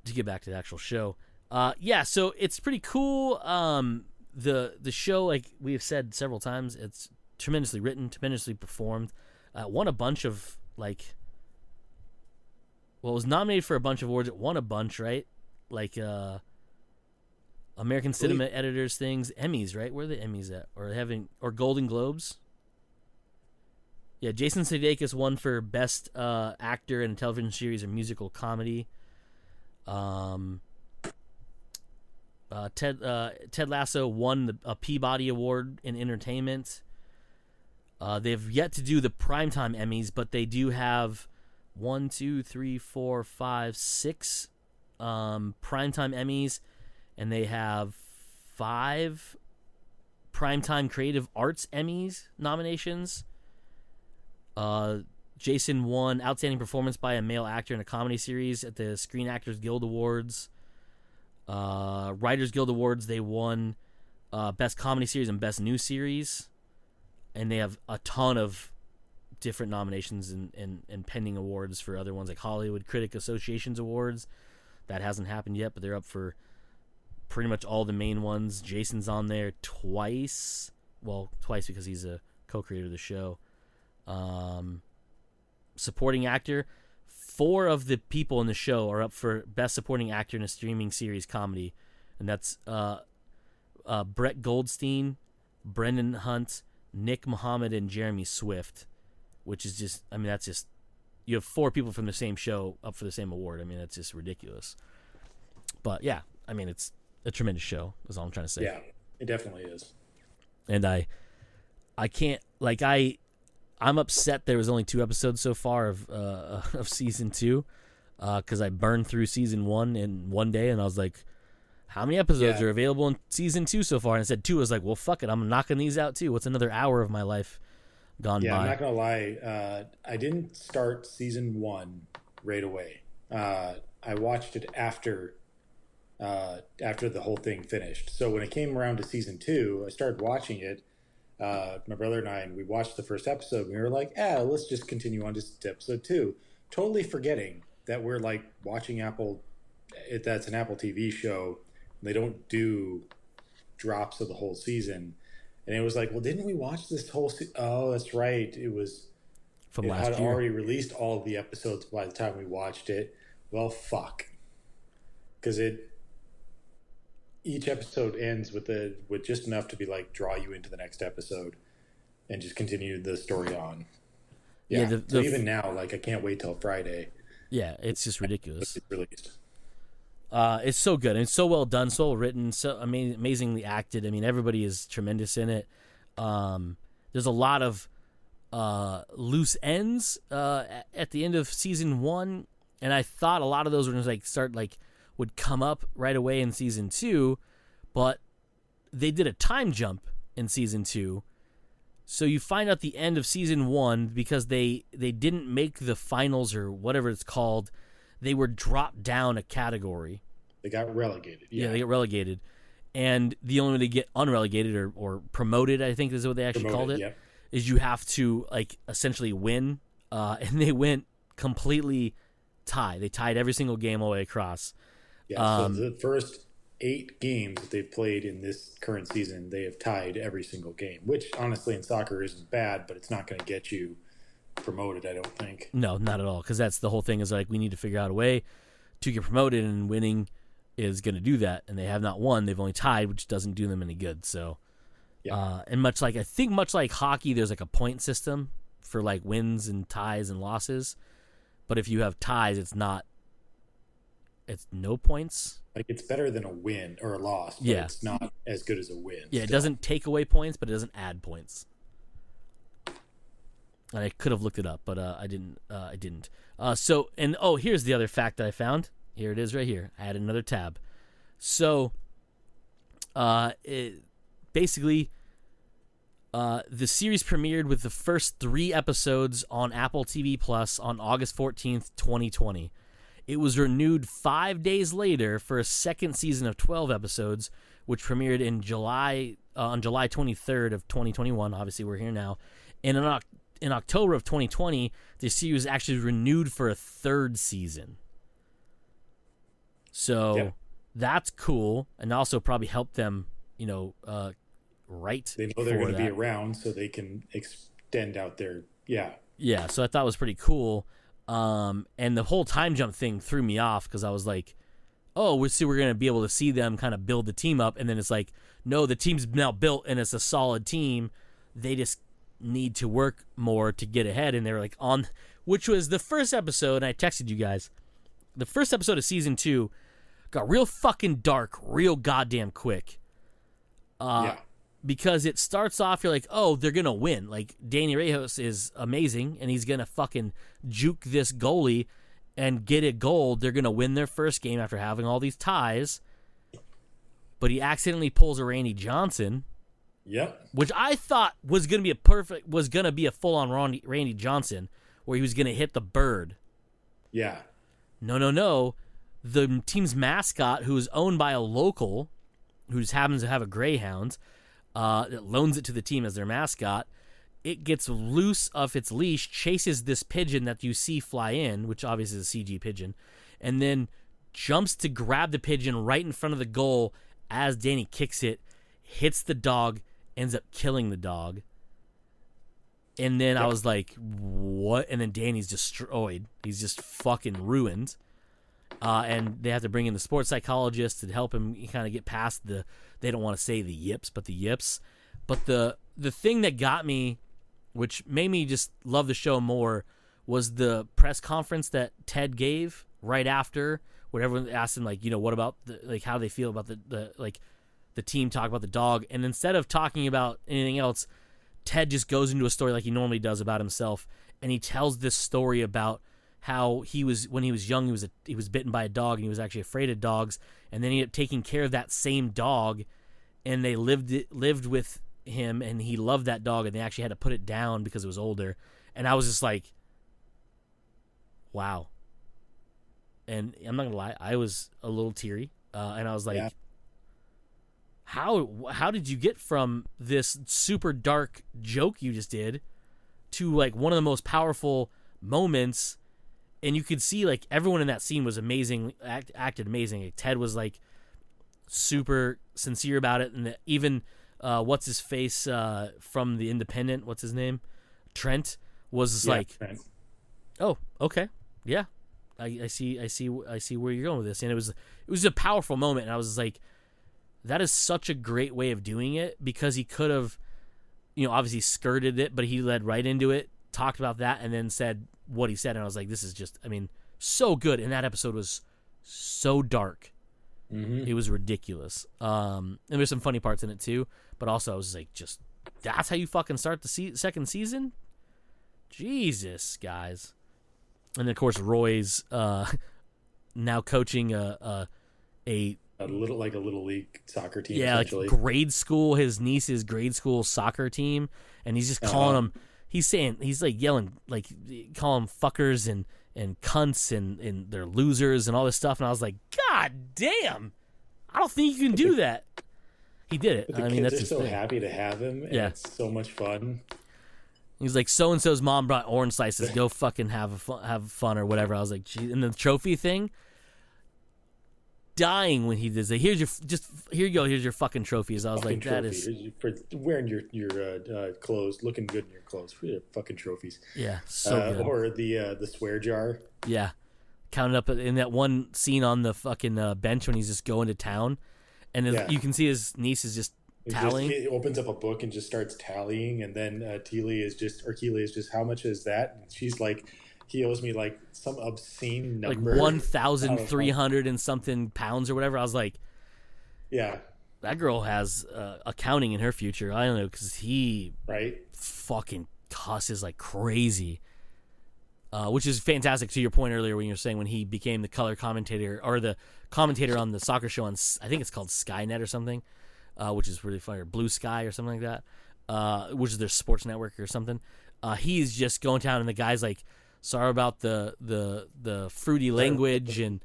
to get back to the actual show. So it's pretty cool. The show, like we have said several times, it's tremendously written, tremendously performed. Won a bunch of it was nominated for a bunch of awards. It won a bunch, right? Like American Cinema Editors things, Emmys, right? Where are the Emmys at? Or Golden Globes? Yeah, Jason Sudeikis won for Best Actor in a Television Series or Musical Comedy. Ted Lasso won a Peabody Award in Entertainment. They've yet to do the Primetime Emmys, but they do have 6 Primetime Emmys, and they have 5 Primetime Creative Arts Emmys nominations. Jason won Outstanding Performance by a Male Actor in a Comedy Series at the Screen Actors Guild Awards. Writers Guild Awards, they won Best Comedy Series and Best New Series. And they have a ton of different nominations and pending awards for other ones, like Hollywood Critic Association's awards. That hasn't happened yet, but they're up for pretty much all the main ones. Jason's on there twice. Well, twice because he's a co-creator of the show. Supporting actor. 4 of the people in the show are up for Best Supporting Actor in a Streaming Series Comedy. And that's Brett Goldstein, Brendan Hunt, Nick Mohammed, and Jeremy Swift, which is just, that's just, you have 4 people from the same show up for the same award. That's just ridiculous. But yeah, it's a tremendous show, is all I'm trying to say. Yeah, it definitely is. And I can't, I'm upset there was only 2 episodes so far of season 2, because I burned through season 1 in one day, and I was like, how many episodes are available in season 2 so far? And I said 2. I was like, well, fuck it, I'm knocking these out too. What's another hour of my life gone by? Yeah, I'm not gonna lie. I didn't start season 1 right away. I watched it after the whole thing finished. So when it came around to season 2, I started watching it. My brother and we watched the first episode, and we were like, let's just continue on to episode 2, totally forgetting that we're watching that's an Apple TV show. They don't do drops of the whole season. And it was like, well, didn't we watch this whole Oh, that's right. It had already released all of the episodes by the time we watched it. Well, fuck. Because each episode ends with just enough to be draw you into the next episode and just continue the story on. Yeah. So even now, I can't wait till Friday. Yeah, it's just ridiculous. It's released. It's so good, and it's so well done, so well written, so amazingly acted. Everybody is tremendous in it. There's a lot of loose ends at the end of season 1, and I thought a lot of those were going to would come up right away in season 2, but they did a time jump in season 2. So you find out the end of season 1 because they didn't make the finals or whatever it's called. They were dropped down a category. They got relegated. Yeah, they got relegated. And the only way to get unrelegated or promoted, I think is what they actually called it, is you have to essentially win. And they went completely tie. They tied every single game all the way across. Yeah, so the first 8 games that they've played in this current season, they have tied every single game, which honestly in soccer isn't bad, but it's not going to get you promoted, I don't think. No, not at all, because that's the whole thing is like we need to figure out a way to get promoted, and winning is going to do that, and they have not won. They've only tied, which doesn't do them any good. So, and much like hockey, there's like a point system for like wins and ties and losses, but if you have ties, it's no points. Like it's better than a win or a loss, but it's not as good as a win. Yeah, It doesn't take away points, but it doesn't add points. And I could have looked it up, but I didn't. Here's the other fact that I found. Here it is right here. I had another tab. So, basically, the series premiered with the first 3 episodes on Apple TV Plus on August 14th, 2020. It was renewed 5 days later for a second season of 12 episodes, which premiered in on July 23rd of 2021. Obviously, we're here now. And in October of 2020, the series was actually renewed for a 3rd season. So that's cool, and also probably helped them, write. They know they're going to be around, so they can extend out their Yeah, so I thought it was pretty cool. And the whole time jump thing threw me off because I was like, oh, we're going to be able to see them kind of build the team up, and then it's like, no, the team's now built and it's a solid team. They just need to work more to get ahead, and they were like which was the first episode, and I texted you guys. The first episode of season 2 got real fucking dark, real goddamn quick. Because it starts off, you're like, oh, they're going to win. Like, Danny Reyes is amazing, and he's going to fucking juke this goalie and get a goal. They're going to win their first game after having all these ties. But he accidentally pulls a Randy Johnson. Yep. Which I thought was going to be a full-on Randy Johnson, where he was going to hit the bird. Yeah. No. The team's mascot, who is owned by a local, who just happens to have a greyhound, that loans it to the team as their mascot, it gets loose of its leash, chases this pigeon that you see fly in, which obviously is a CG pigeon, and then jumps to grab the pigeon right in front of the goal as Danny kicks it, hits the dog, ends up killing the dog. And then I was like, what? And then Danny's destroyed. He's just fucking ruined. And they have to bring in the sports psychologist to help him kind of get past they don't want to say the yips, but the yips. But the thing that got me, which made me just love the show more, was the press conference that Ted gave right after, where everyone asked him, like, what about how they feel about the team, talk about the dog. And instead of talking about anything else, Ted just goes into a story like he normally does about himself, and he tells this story about how when he was young, he was bitten by a dog, and he was actually afraid of dogs, and then he ended up taking care of that same dog, and they lived with him, and he loved that dog, and they actually had to put it down because it was older. And I was just like, wow. And I'm not gonna lie, I was a little teary, and I was like, how did you get from this super dark joke you just did to like one of the most powerful moments? And you could see like everyone in that scene was amazing, acted amazing. Like, Ted was like super sincere about it, and even what's his face from The Independent, what's his name, Trent, was like, Trent. Oh, okay, yeah, I see where you're going with this. And it was a powerful moment, and I was like, that is such a great way of doing it, because he could have, obviously skirted it, but he led right into it, talked about that, and then said what he said. And I was like, this is just, so good. And that episode was so dark. Mm-hmm. It was ridiculous. And there's some funny parts in it too, but also I was like, that's how you fucking start the second season? Jesus, guys. And then of course Roy's now coaching a little league soccer team. Yeah, like grade school, his niece's grade school soccer team, and he's just calling them. He's like yelling, like calling them fuckers and cunts and they're losers and all this stuff. And I was like, God damn, I don't think you can do that. He did it. But the kids are so happy to have him. And it's so much fun. He's like, so and so's mom brought orange slices. Go fucking have fun or whatever. I was like, geez. And the trophy thing. dying when he did that. Here you go. Here's your fucking trophies. I was fucking like, trophy. that is for wearing your clothes, looking good in your clothes. For your fucking trophies. yeah, so good. Or the swear jar. Yeah, counted up in that one scene on the fucking bench when he's just going to town, and you can see his niece is just tallying. He opens up a book and just starts tallying, and then Keely is just, how much is that? And she's like, he owes me like some obscene number, like 1,300 and something pounds or whatever. I was like, yeah, that girl has accounting in her future. I don't know, because he fucking cusses like crazy, which is fantastic. To your point earlier when you were saying when he became the color commentator or the commentator on the soccer show on, I think it's called Skynet or something, which is really funny, or Blue Sky or something like that, which is their sports network or something. He's just going down, and the guy's like, sorry about the fruity language and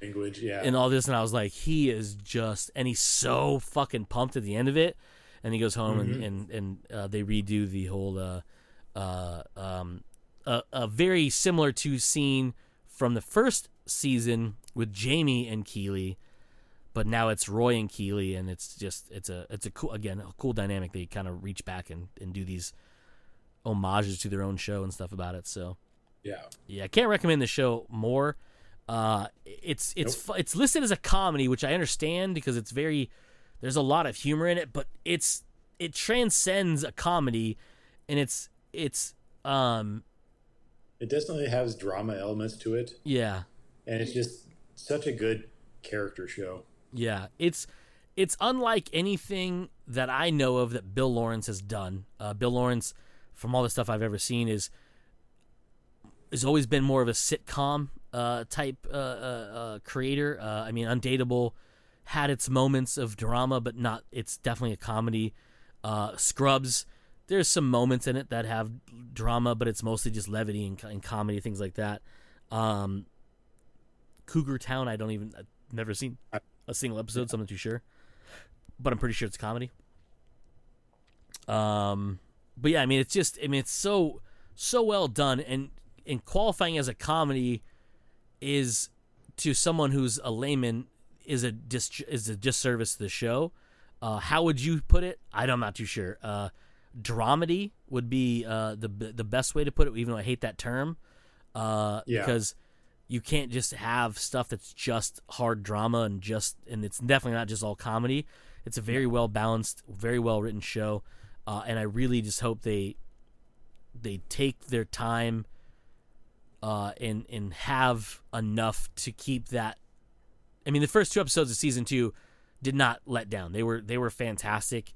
all this, and I was like, he is just, and he's so fucking pumped at the end of it, and he goes home and they redo the whole a very similar to scene from the first season with Jamie and Keely, but now it's Roy and Keely, and it's a cool, again, a cool dynamic. They kind of reach back and do these homages to their own show and stuff about it. So yeah, I can't recommend the show more. It's listed as a comedy, which I understand because there's a lot of humor in it, but it transcends a comedy, and it definitely has drama elements to it. Yeah, and it's just such a good character show. Yeah, it's unlike anything that I know of that Bill Lawrence has done. Bill Lawrence, from all the stuff I've ever seen, has always been more of a sitcom type creator. I mean, Undateable had its moments of drama, but not. It's definitely a comedy. Scrubs, there's some moments in it that have drama, but it's mostly just levity and comedy, things like that. Cougar Town, I've never seen a single episode, so I'm not too sure, but I'm pretty sure it's comedy. But yeah, I mean, it's so well done, and qualifying as a comedy is, to someone who's a layman, is a disservice to the show. How would you put it? I'm not too sure. Dramedy would be the best way to put it, even though I hate that term. Because you can't just have stuff that's just hard drama and it's definitely not just all comedy. It's a very well balanced, very well written show, and I really just hope they take their time and have enough to keep that. I mean, the first 2 episodes of season 2 did not let down. They were fantastic,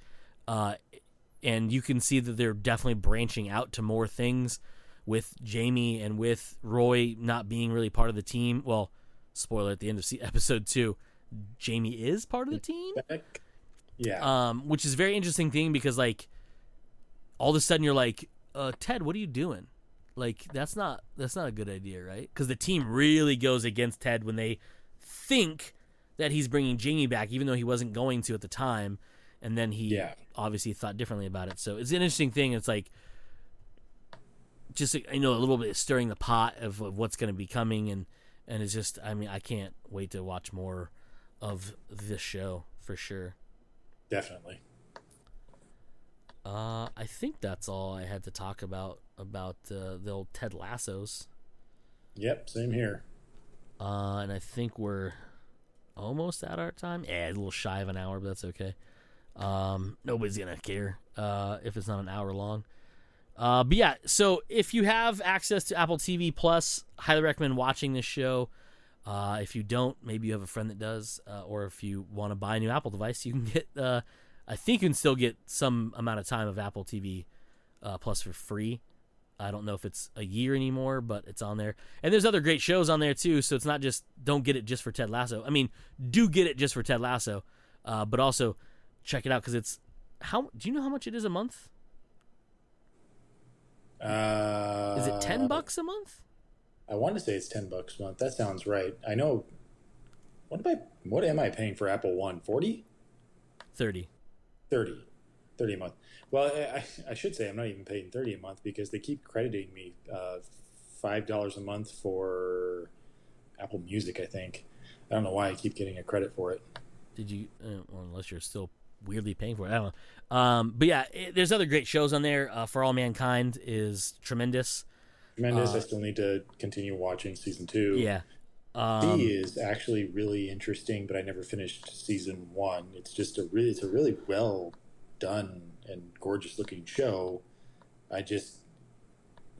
and you can see that they're definitely branching out to more things with Jamie and with Roy not being really part of the team. Well, spoiler at the end of episode 2, Jamie is part of the team. Yeah. Which is a very interesting thing because, like, all of a sudden you're like, Ted, what are you doing? Like, that's not a good idea, right? Because the team really goes against Ted when they think that he's bringing Jamie back, even though he wasn't going to at the time, and then he obviously thought differently about it. So it's an interesting thing. It's like, just, a little bit stirring the pot of what's going to be coming, and it's just, I mean, I can't wait to watch more of this show for sure. Definitely. I think that's all I had to talk about the old Ted Lassos. Yep, same here. And I think we're almost at our time. Yeah, a little shy of an hour, but that's okay. Nobody's gonna care if it's not an hour long. But yeah, so if you have access to Apple TV Plus, highly recommend watching this show. If you don't, maybe you have a friend that does, or if you want to buy a new Apple device, you can get. I think you can still get some amount of time of Apple TV Plus for free. I don't know if it's a year anymore, but it's on there. And there's other great shows on there too, so it's not just, don't get it just for Ted Lasso. I mean, do get it just for Ted Lasso, but also check it out because it's, do you know how much it is a month? Is it $10 a month? I want to say it's $10 a month. That sounds right. I know. What am I paying for Apple One? 40? 30 a month. Well, I should say I'm not even paying 30 a month because they keep crediting me $5 a month for Apple Music, I think. I don't know why I keep getting a credit for it. Did you? Well, unless you're still weirdly paying for it, I don't know. But yeah, there's other great shows on there. For All Mankind is tremendous. Tremendous. I still need to continue watching season 2. Yeah. C is actually really interesting, but I never finished season 1. It's just it's a really well done and gorgeous looking show. I just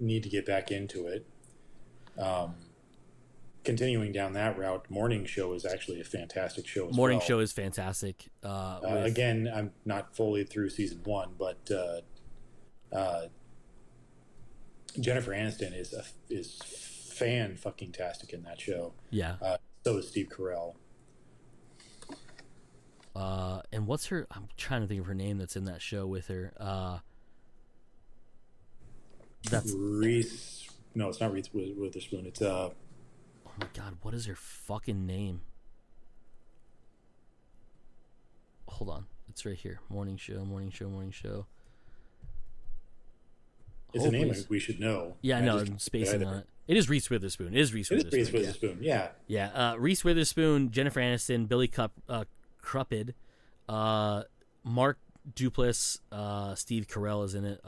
need to get back into it. Continuing down that route, Morning Show is actually a fantastic show as Morning well. Show is fantastic. Again, I'm not fully through season 1, but Jennifer Aniston is fan-fucking-tastic in that show. Yeah. So is Steve Carell. And what's her? I'm trying to think of her name that's in that show with her. That's Reese. No, it's not Reese Witherspoon. It's Oh my god, what is her fucking name? Hold on, it's right here. Morning Show. It's a name we should know. Yeah, I know. I'm spacing on it. It is Reese Witherspoon. It is Reese Witherspoon. Yeah. Yeah. Reese Witherspoon, Jennifer Aniston, Billy Crudup, Mark Duplass, Steve Carell is in it.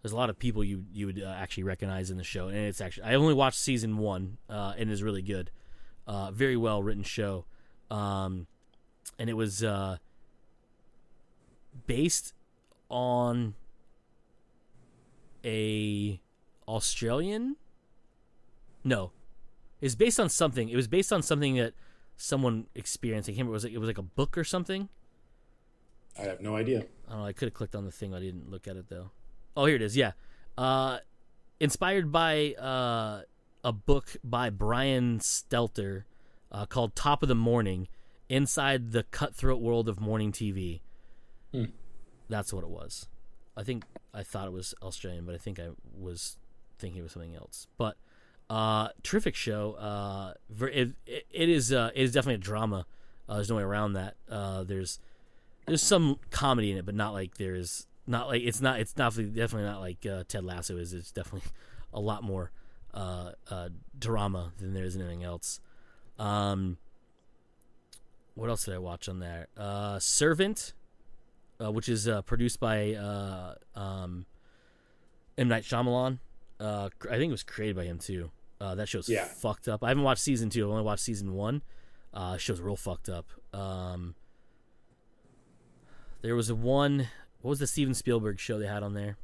There's a lot of people you would actually recognize in the show, and it's actually I only watched season 1, and it's really good. Very well written show, and it was based on a Australian. No, it's based on something. It was based on something that someone experienced. I can't remember. It was like a book or something. I have no idea. I don't know. I could have clicked on the thing. I didn't look at it though. Oh, here it is. Yeah. Inspired by a book by Brian Stelter called Top of the Morning, Inside the Cutthroat World of Morning TV. That's what it was. I thought it was Australian, but I think I was thinking it was something else. But terrific show. It is definitely a drama. There's no way around that. There's some comedy in it, but not like there's not like it's definitely not like Ted Lasso is. It's definitely a lot more drama than there is anything else. What else did I watch on there? Servant, which is produced by M. Night Shyamalan. I think it was created by him too. That show's fucked up. I haven't watched season 2. I've only watched season 1. Show's real fucked up. There was what was the Steven Spielberg show they had on there?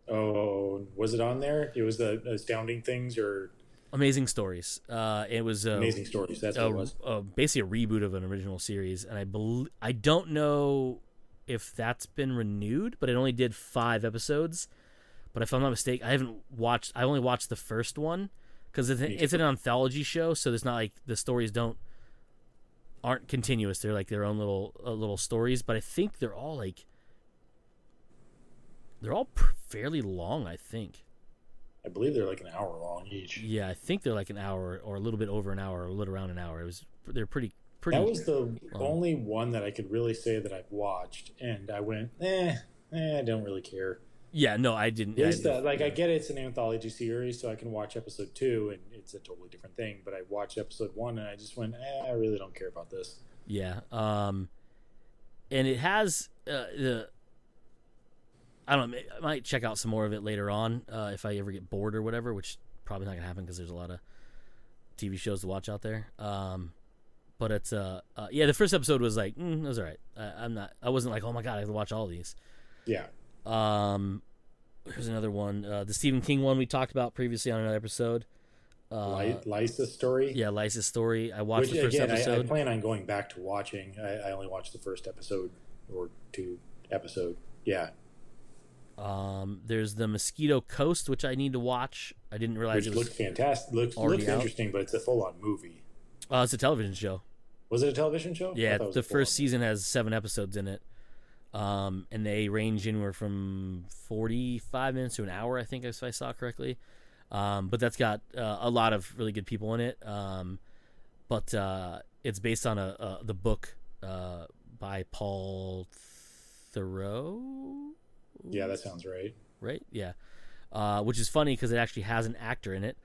Oh, was it on there? It was the Astounding Things or Amazing Stories. It was Amazing Stories. That's what it was. Basically a reboot of an original series, and I don't know if that's been renewed, but it only did 5 episodes. But if I'm not mistaken, I only watched the first one because it's an anthology show, so there's not like the stories aren't continuous. They're like their own little stories, but I think they're all fairly long. I believe they're like an hour long each. Yeah, I think they're like an hour or a little bit over an hour, or a little around an hour. They're pretty. That was the only one that I could really say that I've watched, and I went, I don't really care. Yeah, no, I didn't. I get it's an anthology series, so I can watch episode 2, and it's a totally different thing. But I watched episode 1, and I just went, I really don't care about this. Yeah, and it has I don't know. I might check out some more of it later on if I ever get bored or whatever, which probably not gonna happen because there's a lot of TV shows to watch out there. But it's the first episode was like it was all right. I wasn't like, oh my god, I have to watch all these. Yeah. Here's another one. The Stephen King one we talked about previously on another episode. Lisa's Story. Yeah, Lisa's Story. I watched the first episode. I plan on going back to watching. I only watched the first episode or 2 episode. Yeah. There's the Mosquito Coast, which I need to watch. I didn't realize it looked fantastic. Looks interesting, but it's a full-on movie. It's a television show. Was it a television show? Yeah, the first season has 7 episodes in it. And they range anywhere from 45 minutes to an hour, I think, if I saw correctly. But that's got a lot of really good people in it. But it's based on the book by Paul Theroux. Yeah, that sounds right. Right? Yeah. Which is funny because it actually has an actor in it.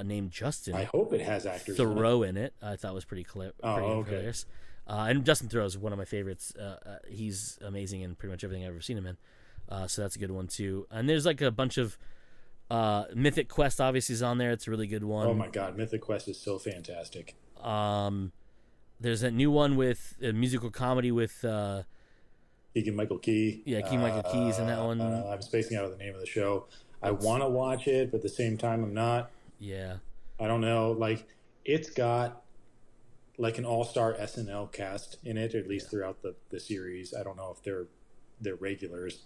named Justin. I hope it has actors Thoreau in it. I thought was pretty hilarious. And Justin Thoreau is one of my favorites. He's amazing in pretty much everything I've ever seen him in. So that's a good one too. And there's like a bunch of Mythic Quest obviously is on there. It's a really good one. Oh my god, Mythic Quest is so fantastic. There's a new one with a musical comedy with Keegan-Michael Key. Yeah, Keegan-Michael Key's in that one. I'm spacing out of the name of the show. I want to watch it, but at the same time, I'm not. Yeah. I don't know. Like, it's got like an all-star SNL cast in it, or at least throughout the series. I don't know if they're regulars.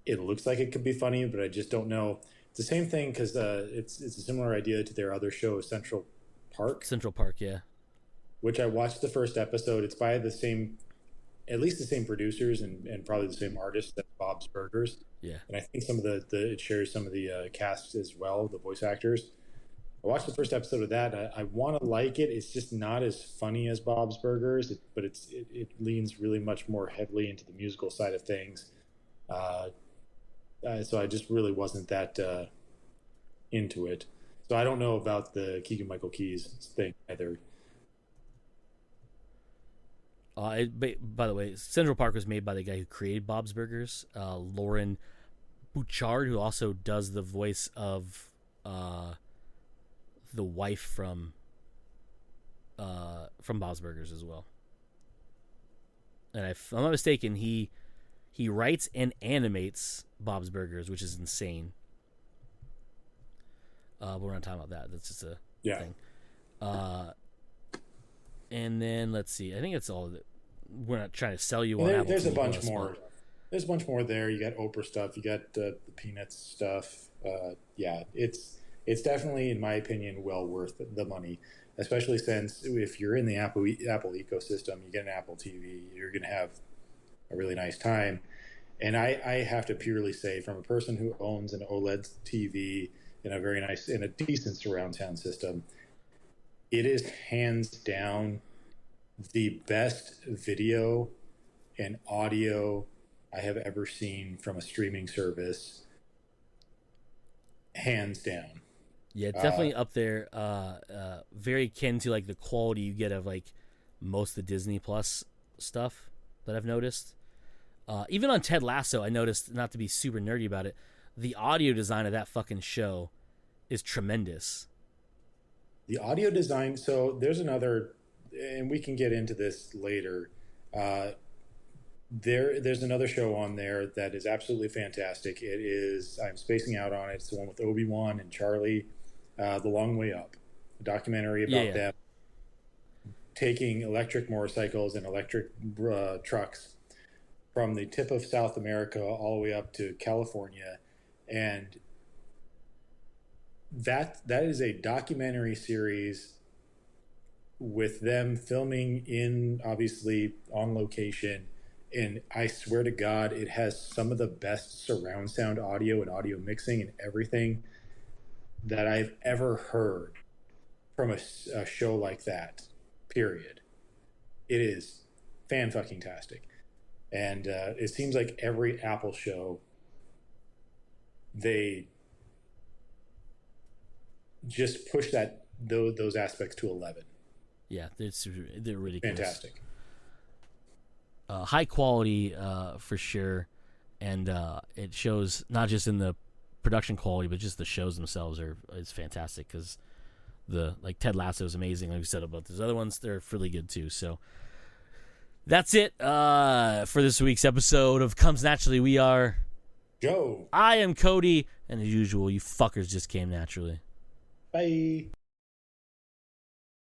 It looks like it could be funny, but I just don't know. It's the same thing because it's a similar idea to their other show, Central Park. Central Park, yeah. Which I watched the first episode. It's by at least the same producers and probably the same artists as Bob's Burgers. Yeah. And I think some of it shares some of the cast as well, the voice actors. I watched the first episode of that. I want to like it. It's just not as funny as Bob's Burgers, but it leans really much more heavily into the musical side of things. So I just really wasn't that into it. So I don't know about the Keegan-Michael Key's thing either. By the way, Central Park was made by the guy who created Bob's Burgers, Lauren Bouchard, who also does the voice of the wife from Bob's Burgers as well. And if I'm not mistaken, he writes and animates Bob's Burgers, which is insane. But we're not talking about that. That's just a thing. And then let's see. I think it's all that. We're not trying to sell you on Apple There's TV a bunch more. There's a bunch more there. You got Oprah stuff. You got the Peanuts stuff. It's definitely, in my opinion, well worth the money. Especially since if you're in the Apple ecosystem, you get an Apple TV, you're going to have a really nice time. And I have to purely say, from a person who owns an OLED TV in a decent surround sound system, it is hands down the best video and audio I have ever seen from a streaming service. Hands down. Yeah, it's definitely up there. Very akin to like the quality you get of like most of the Disney Plus stuff that I've noticed. Even on Ted Lasso, I noticed, not to be super nerdy about it, the audio design of that fucking show is tremendous. The audio design, so there's another, and we can get into this later. There's another show on there that is absolutely fantastic. It is, I'm spacing out on it. It's the one with Obi-Wan and Charlie, The Long Way Up, a documentary about them taking electric motorcycles and electric trucks from the tip of South America all the way up to California. And that is a documentary series with them filming in, obviously, on location. And I swear to God, it has some of the best surround sound audio and audio mixing and everything that I've ever heard from a show like that, period. It is fan-fucking-tastic. And it seems like every Apple show, they just push those aspects to 11. Yeah, they're ridiculous. Fantastic. High quality for sure, and it shows not just in the production quality, but just the shows themselves is fantastic. Because like Ted Lasso is amazing. Like we said about those other ones, they're really good too. So that's it for this week's episode of Comes Naturally. We are Joe. I am Cody, and as usual, you fuckers just came naturally. Bye.